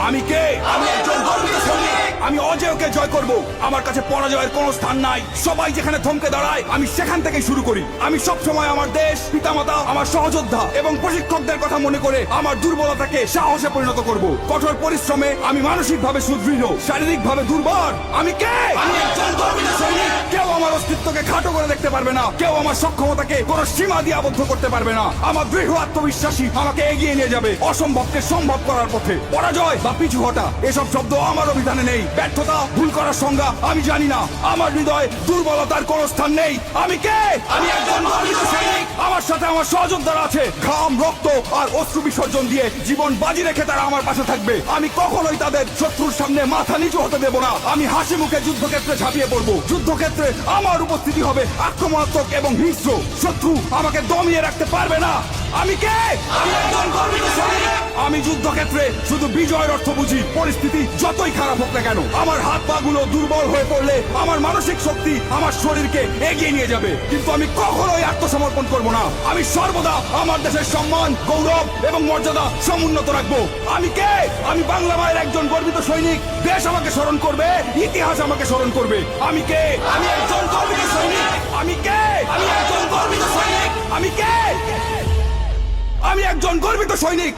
আমি কে? আমি একজন গর্বিত সৈনিক। আমি অজেয়কে জয় করব। আমার কাছে পরাজয়ের কোনো স্থান নাই। সবাই যেখানে থমকে দাঁড়ায় আমি সেখান থেকেই শুরু করি। আমি সব সময় আমার দেশ, পিতামাতা, আমার সহযোদ্ধা এবং প্রশিক্ষকদের কথা মনে করে আমার দুর্বলতাকে সাহসে পরিণত করব। কঠোর পরিশ্রমে আমি মানসিকভাবে সুদৃঢ়, শারীরিকভাবে দুর্বল। আমি কে? আমি একজন গর্বিত সৈনিক। কেউ আমার অস্তিত্বকে খাটো করে দেখতে পারবে না। কেউ আমার সক্ষমতাকে কোনো সীমা দিয়ে আবদ্ধ করতে পারবে না। আমার দৃঢ় আত্মবিশ্বাসী আমাকে এগিয়ে নিয়ে যাবে অসম্ভবকে সম্ভব করার পথে। পরাজয় বা পিছু হটা এসব শব্দ আমার অভিধানে নেই। ব্যর্থতা, ভুল করার সংজ্ঞা আমি জানি না। আমার হৃদয়ে দুর্বলতার কোনো স্থান নেই। আমি কে? আমি একজন গর্বিত সৈনিক। আমার সাথে আমার সহযোদ্ধারা আছে। ঘাম, রক্ত আর অশ্রু বিসর্জন দিয়ে জীবন বাজি রেখে তারা আমার পাশে থাকবে। আমি কখনোই তাদের শত্রুর সামনে মাথা নিচু হতে দেব না। আমি হাসি মুখে যুদ্ধক্ষেত্রে ঝাঁপিয়ে পড়বো। যুদ্ধক্ষেত্রে আমার উপস্থিতি হবে আক্রমণাত্মক এবং হিংস্র। শত্রু আমাকে দমিয়ে রাখতে পারবে না। আমি কে? আমি একজন গর্বিত সৈনিক। আমি যুদ্ধক্ষেত্রে শুধু বিজয়ের অর্থ বুঝি। পরিস্থিতি যতই খারাপ হোক না কেন, আমার হাত পা গুলো দুর্বল হয়ে পড়লে আমার মানসিক শক্তি আমার শরীরকে এগিয়ে নিয়ে যাবে। কিন্তু আমি কখনোই আত্মসমর্পণ করব না। আমি সর্বদা আমার দেশের সম্মান, গৌরব এবং মর্যাদা সমুন্নত রাখবো। আমি কে? আমি বাংলা মায়ের একজন গর্বিত সৈনিক। দেশ আমাকে স্মরণ করবে, ইতিহাস আমাকে স্মরণ করবে। আমি কে? আমি একজন গর্বিত সৈনিক। আমি কে? আমি একজন গর্বিত সৈনিক। আমি কে? আমি একজন গর্বিত সৈনিক।